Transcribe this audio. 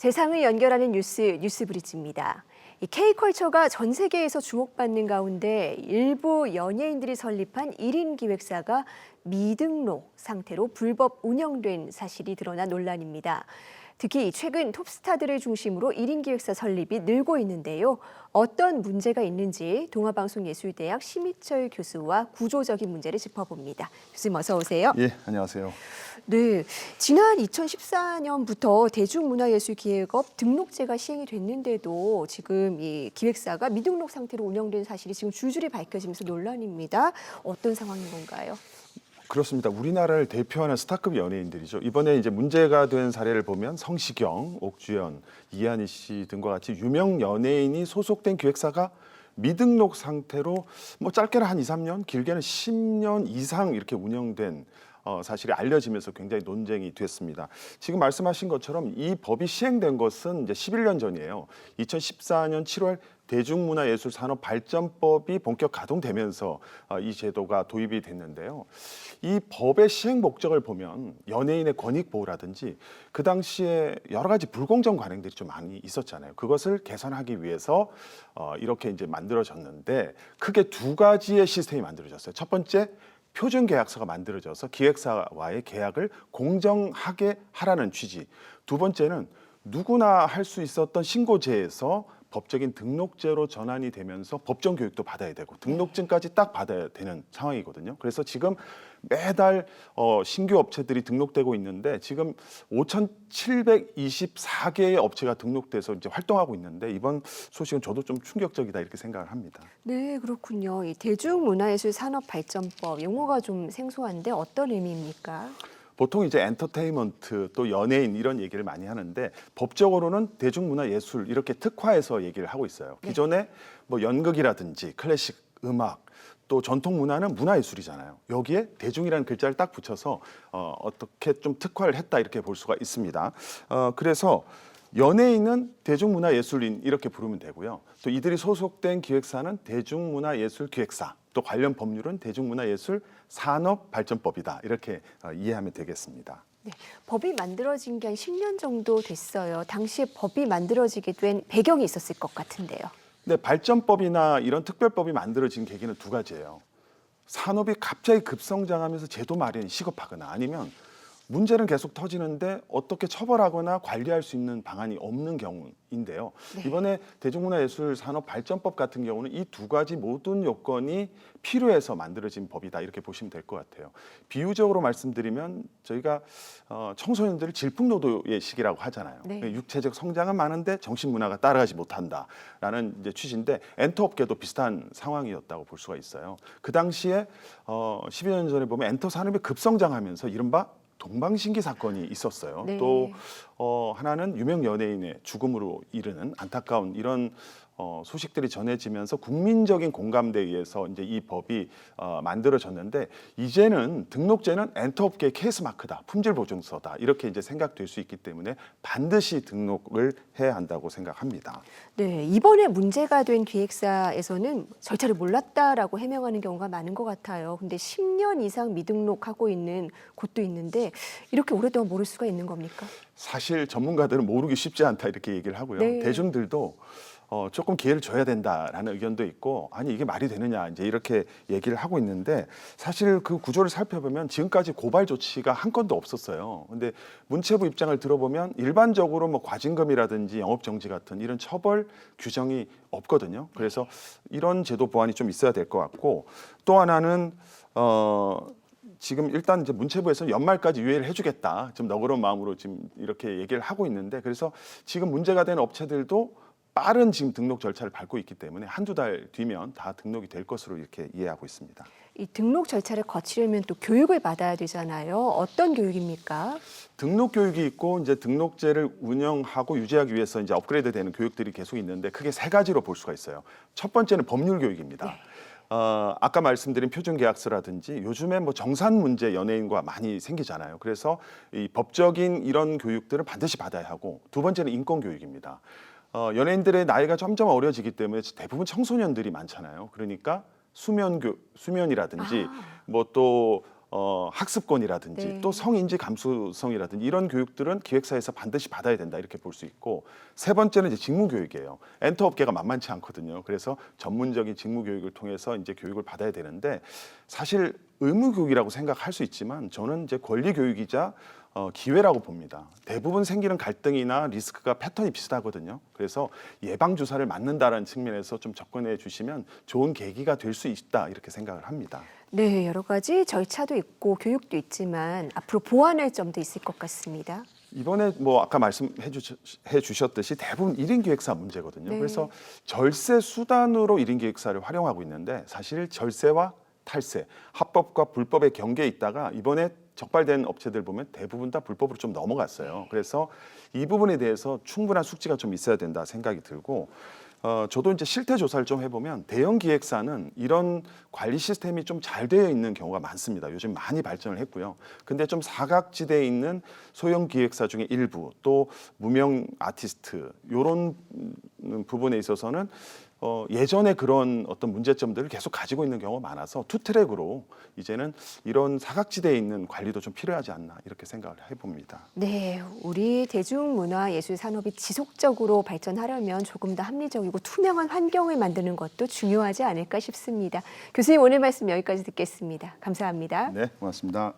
세상을 연결하는 뉴스브리지입니다. 이 K컬처가 전 세계에서 주목받는 가운데 일부 연예인들이 설립한 1인 기획사가 미등록 상태로 불법 운영된 사실이 드러난 논란입니다. 특히 최근 톱스타들을 중심으로 1인 기획사 설립이 늘고 있는데요. 어떤 문제가 있는지 동아방송예술대학 심희철 교수와 구조적인 문제를 짚어봅니다. 교수님 어서 오세요. 예, 안녕하세요. 네, 지난 2014년부터 대중문화예술기획업 등록제가 시행이 됐는데도 지금 이 기획사가 미등록 상태로 운영된 사실이 지금 줄줄이 밝혀지면서 논란입니다. 어떤 상황인 건가요? 그렇습니다. 우리나라를 대표하는 스타급 연예인들이죠. 이번에 이제 문제가 된 사례를 보면 성시경, 옥주현, 이한희 씨 등과 같이 유명 연예인이 소속된 기획사가 미등록 상태로 뭐 짧게는 한 2, 3년, 길게는 10년 이상 이렇게 운영된 사실이 알려지면서 굉장히 논쟁이 됐습니다. 지금 말씀하신 것처럼 이 법이 시행된 것은 이제 11년 전이에요. 2014년 7월 대중문화예술산업발전법이 본격 가동되면서 이 제도가 도입이 됐는데요. 이 법의 시행 목적을 보면 연예인의 권익 보호라든지 그 당시에 여러 가지 불공정 관행들이 좀 많이 있었잖아요. 그것을 개선하기 위해서 이렇게 이제 만들어졌는데 크게 두 가지의 시스템이 만들어졌어요. 첫 번째, 표준 계약서가 만들어져서 기획사와의 계약을 공정하게 하라는 취지. 두 번째는 누구나 할 수 있었던 신고제에서 법적인 등록제로 전환이 되면서 법정 교육도 받아야 되고 등록증까지 딱 받아야 되는 상황이거든요. 그래서 지금 매달 신규 업체들이 등록되고 있는데 지금 5,724개의 업체가 등록돼서 이제 활동하고 있는데 이번 소식은 저도 좀 충격적이다 이렇게 생각을 합니다. 네, 그렇군요. 이 대중문화예술산업발전법 용어가 좀 생소한데 어떤 의미입니까? 보통 이제 엔터테인먼트 또 연예인 이런 얘기를 많이 하는데 법적으로는 대중문화예술 이렇게 특화해서 얘기를 하고 있어요. 기존에 뭐 연극이라든지 클래식 음악 또 전통 문화는 문화예술이잖아요. 여기에 대중이라는 글자를 딱 붙여서 어떻게 좀 특화를 했다 이렇게 볼 수가 있습니다. 그래서 연예인은 대중문화예술인 이렇게 부르면 되고요. 또 이들이 소속된 기획사는 대중문화예술기획사, 또 관련 법률은 대중문화예술산업발전법이다 이렇게 이해하면 되겠습니다. 네, 법이 만들어진 게 한 10년 정도 됐어요. 당시에 법이 만들어지게 된 배경이 있었을 것 같은데요. 근데 발전법이나 이런 특별법이 만들어진 계기는 두 가지예요. 산업이 갑자기 급성장하면서 제도 마련이 시급하거나 아니면 문제는 계속 터지는데 어떻게 처벌하거나 관리할 수 있는 방안이 없는 경우인데요. 네. 이번에 대중문화예술산업발전법 같은 경우는 이 두 가지 모든 요건이 필요해서 만들어진 법이다 이렇게 보시면 될 것 같아요. 비유적으로 말씀드리면 저희가 청소년들을 질풍노도의 시기라고 하잖아요. 네. 육체적 성장은 많은데 정신문화가 따라가지 못한다라는 이제 취지인데 엔터업계도 비슷한 상황이었다고 볼 수가 있어요. 그 당시에 12년 전에 보면 엔터 산업이 급성장하면서 이른바 동방신기 사건이 있었어요. 네. 또 하나는 유명 연예인의 죽음으로 이르는 안타까운 이런 소식들이 전해지면서 국민적인 공감대에 의해서 이제 이 법이 만들어졌는데 이제는 등록제는 엔터업계의 케이스마크다, 품질 보증서다 이렇게 이제 생각될 수 있기 때문에 반드시 등록을 해야 한다고 생각합니다. 네, 이번에 문제가 된 기획사에서는 절차를 몰랐다라고 해명하는 경우가 많은 것 같아요. 근데 10년 이상 미등록하고 있는 곳도 있는데 이렇게 오랫동안 모를 수가 있는 겁니까? 사실 전문가들은 모르기 쉽지 않다 이렇게 얘기를 하고요. 네. 대중들도 조금 기회를 줘야 된다라는 의견도 있고 아니 이게 말이 되느냐 이제 이렇게 얘기를 하고 있는데 사실 그 구조를 살펴보면 지금까지 고발 조치가 한 건도 없었어요. 근데 문체부 입장을 들어보면 일반적으로 뭐 과징금이라든지 영업 정지 같은 이런 처벌 규정이 없거든요. 그래서 이런 제도 보완이 좀 있어야 될 것 같고 또 하나는 지금 일단 이제 문체부에서는 연말까지 유예를 해주겠다. 좀 너그러운 마음으로 지금 이렇게 얘기를 하고 있는데 그래서 지금 문제가 되는 업체들도 빠른 지금 등록 절차를 밟고 있기 때문에 한두 달 뒤면 다 등록이 될 것으로 이렇게 이해하고 있습니다. 이 등록 절차를 거치려면 또 교육을 받아야 되잖아요. 어떤 교육입니까? 등록 교육이 있고 이제 등록제를 운영하고 유지하기 위해서 이제 업그레이드되는 교육들이 계속 있는데 크게 세 가지로 볼 수가 있어요. 첫 번째는 법률 교육입니다. 네. 아까 말씀드린 표준 계약서라든지 요즘에 뭐 정산 문제 연예인과 많이 생기잖아요. 그래서 이 법적인 이런 교육들은 반드시 받아야 하고 두 번째는 인권 교육입니다. 연예인들의 나이가 점점 어려지기 때문에 대부분 청소년들이 많잖아요. 그러니까 수면이라든지 뭐 또 학습권이라든지 네. 또 성인지 감수성이라든지 이런 교육들은 기획사에서 반드시 받아야 된다 이렇게 볼 수 있고, 세 번째는 이제 직무 교육이에요. 엔터 업계가 만만치 않거든요. 그래서 전문적인 직무 교육을 통해서 이제 교육을 받아야 되는데, 사실 의무 교육이라고 생각할 수 있지만 저는 이제 권리 교육이자 기회라고 봅니다. 대부분 생기는 갈등이나 리스크가 패턴이 비슷하거든요. 그래서 예방 주사를 맞는다라는 측면에서 좀 접근해 주시면 좋은 계기가 될 수 있다 이렇게 생각을 합니다. 네, 여러 가지 절차도 있고 교육도 있지만 앞으로 보완할 점도 있을 것 같습니다. 이번에 뭐 아까 말씀해 주셨듯이 대부분 1인 기획사 문제거든요. 네. 그래서 절세 수단으로 1인 기획사를 활용하고 있는데, 사실 절세와 탈세, 합법과 불법의 경계에 있다가 이번에 적발된 업체들 보면 대부분 다 불법으로 좀 넘어갔어요. 그래서 이 부분에 대해서 충분한 숙지가 좀 있어야 된다 생각이 들고, 저도 이제 실태 조사를 좀 해보면 대형 기획사는 이런 관리 시스템이 좀 잘 되어 있는 경우가 많습니다. 요즘 많이 발전을 했고요. 근데 좀 사각지대에 있는 소형 기획사 중에 일부, 또 무명 아티스트 이런 부분에 있어서는 예전에 그런 어떤 문제점들을 계속 가지고 있는 경우가 많아서 투 트랙으로 이제는 이런 사각지대에 있는 관리도 좀 필요하지 않나 이렇게 생각을 해봅니다. 네, 우리 대중문화 예술 산업이 지속적으로 발전하려면 조금 더 합리적이고 투명한 환경을 만드는 것도 중요하지 않을까 싶습니다. 교수님, 오늘 말씀 여기까지 듣겠습니다. 감사합니다. 네, 고맙습니다.